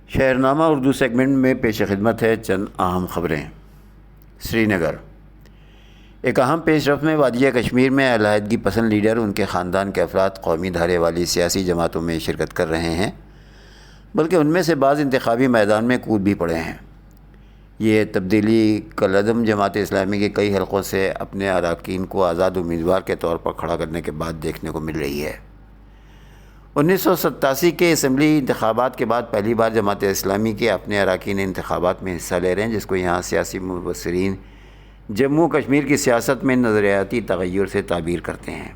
شہرنامہ Urdu segment میں پیش خدمت ہے چند اہم خبریں۔ سری نگر ایک اہم پیش رفت میں وادی کشمیر میں علیحدگی پسند لیڈر ان کے خاندان کے افراد قومی دھارے والی سیاسی جماعتوں میں شرکت کر رہے ہیں، بلکہ ان میں سے بعض انتخابی میدان میں کود بھی پڑے ہیں۔ یہ تبدیلی کالعدم جماعت اسلامی کے کئی حلقوں سے اپنے اراکین کو آزاد امیدوار کے طور پر کھڑا کرنے کے بعد دیکھنے کو مل رہی ہے۔ 1987 کے اسمبلی انتخابات کے بعد پہلی بار جماعت اسلامی کے اپنے اراکین انتخابات میں حصہ لے رہے ہیں، جس کو یہاں سیاسی مبصرین جموں کشمیر کی سیاست میں نظریاتی تغیر سے تعبیر کرتے ہیں۔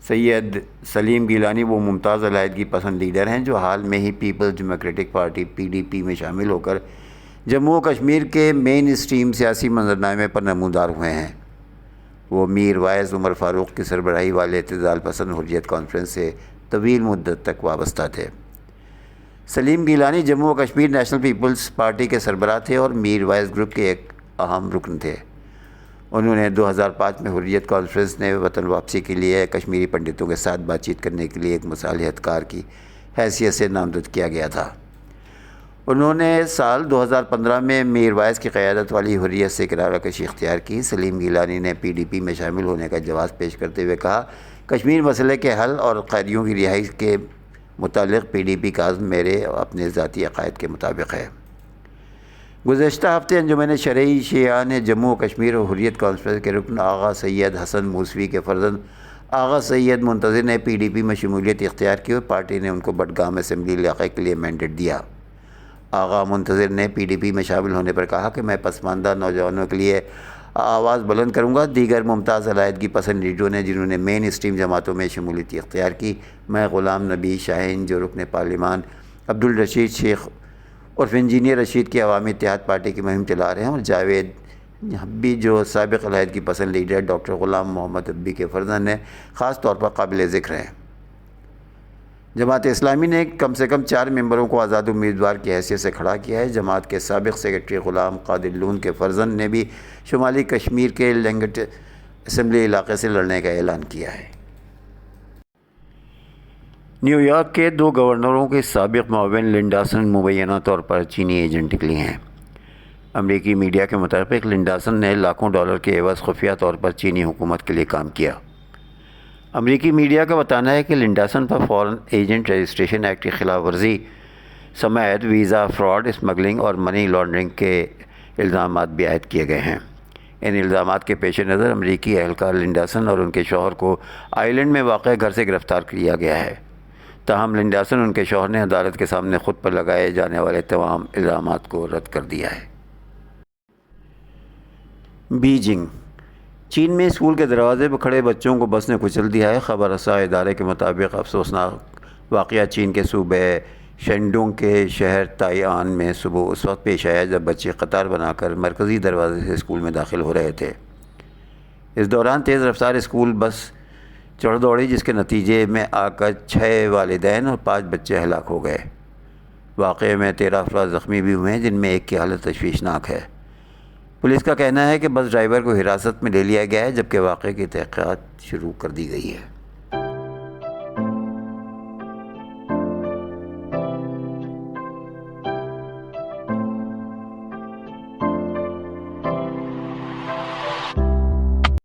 سید سلیم گیلانی وہ ممتاز علیحدگی پسند لیڈر ہیں جو حال میں ہی پیپلز ڈیموکریٹک پارٹی PDP میں شامل ہو کر جموں و کشمیر کے مین اسٹریم سیاسی منظرنامے پر نمودار ہوئے ہیں۔ وہ میر وائز عمر فاروق کی سربراہی والے اعتدال پسند حریت کانفرنس سے طویل مدت تک وابستہ تھے۔ سلیم گیلانی جموں و کشمیر نیشنل پیپلز پارٹی کے سربراہ تھے اور میر وائز گروپ کے ایک اہم رکن تھے۔ انہوں نے 2005 میں حریت کانفرنس نے وطن واپسی کے لیے کشمیری پنڈتوں کے ساتھ بات چیت کرنے کے لیے ایک مصالحت کار کی حیثیت سے نامزد کیا گیا تھا۔ انہوں نے سال 2015 میں میر وائز کی قیادت والی حریت سے کنارہ کشی اختیار کی۔ سلیم گیلانی نے PDP میں شامل ہونے کا جواز پیش کرتے ہوئے کہا، کشمیر مسئلے کے حل اور قیدیوں کی رہائی کے متعلق PDP کا عزم میرے اپنے ذاتی عقائد کے مطابق ہے۔ گزشتہ ہفتے انجمن شرعی شیعہ نے جموں و کشمیر اور حریت کانفرنس کے رکن آغا سید حسن موسوی کے فرزند آغا سید منتظر نے PDP میں شمولیت اختیار کی اور پارٹی نے ان کو بڈگام اسمبلی علاقے کے لیے مینڈیٹ دیا۔ آغا منتظر نے PDP میں شامل ہونے پر کہا کہ میں پسماندہ نوجوانوں کے لیے آواز بلند کروں گا۔ دیگر ممتاز علیحدگی پسند لیڈروں نے جنہوں نے مین اسٹریم جماعتوں میں شمولیت اختیار کی، میں غلام نبی شاہین جو رکن پارلیمان، عبدالرشید شیخ عرف انجینئر رشید کی عوامی اتحاد پارٹی کی مہم چلا رہے ہیں، اور جاوید حبی جو سابق علیحدگی پسند لیڈر ڈاکٹر غلام محمد حبی کے فرزند ہیں، خاص طور پر قابل ذکر ہیں۔ جماعت اسلامی نے کم سے کم 4 ممبروں کو آزاد امیدوار کی حیثیت سے کھڑا کیا ہے۔ جماعت کے سابق سیکرٹری غلام قادر لون کے فرزند نے بھی شمالی کشمیر کے لنگٹ اسمبلی علاقے سے لڑنے کا اعلان کیا ہے۔ نیو یارک کے 2 گورنروں کے سابق معاون لنڈاسن مبینہ طور پر چینی ایجنٹ نکلی ہیں۔ امریکی میڈیا کے مطابق لنڈاسن نے لاکھوں ڈالر کے عوض خفیہ طور پر چینی حکومت کے لیے کام کیا۔ امریکی میڈیا کا بتانا ہے کہ لنڈاسن پر فارن ایجنٹ رجسٹریشن ایکٹ کی خلاف ورزی سمیت ویزا فراڈ، اسمگلنگ اور منی لانڈرنگ کے الزامات بھی عائد کیے گئے ہیں۔ ان الزامات کے پیش نظر امریکی اہلکار لنڈاسن اور ان کے شوہر کو آئرلینڈ میں واقع گھر سے گرفتار کیا گیا ہے۔ تاہم لنڈاسن اور ان کے شوہر نے عدالت کے سامنے خود پر لگائے جانے والے تمام الزامات کو رد کر دیا ہے۔ بیجنگ چین میں اسکول کے دروازے پر کھڑے بچوں کو بس نے کچل دیا ہے۔ خبر رساں ادارے کے مطابق افسوسناک واقعہ چین کے صوبے شینڈونگ کے شہر تائیان میں صبح اس وقت پیش آیا جب بچے قطار بنا کر مرکزی دروازے سے اسکول میں داخل ہو رہے تھے۔ اس دوران تیز رفتار اسکول بس چڑھ دوڑی، جس کے نتیجے میں آ کر 6 والدین اور 5 بچے ہلاک ہو گئے۔ واقعے میں 13 افراد زخمی بھی ہوئے ہیں، جن میں ایک کی حالت تشویشناک ہے۔ پولیس کا کہنا ہے کہ بس ڈرائیور کو حراست میں لے لیا گیا ہے، جبکہ واقعے کی تحقیقات شروع کر دی گئی ہے۔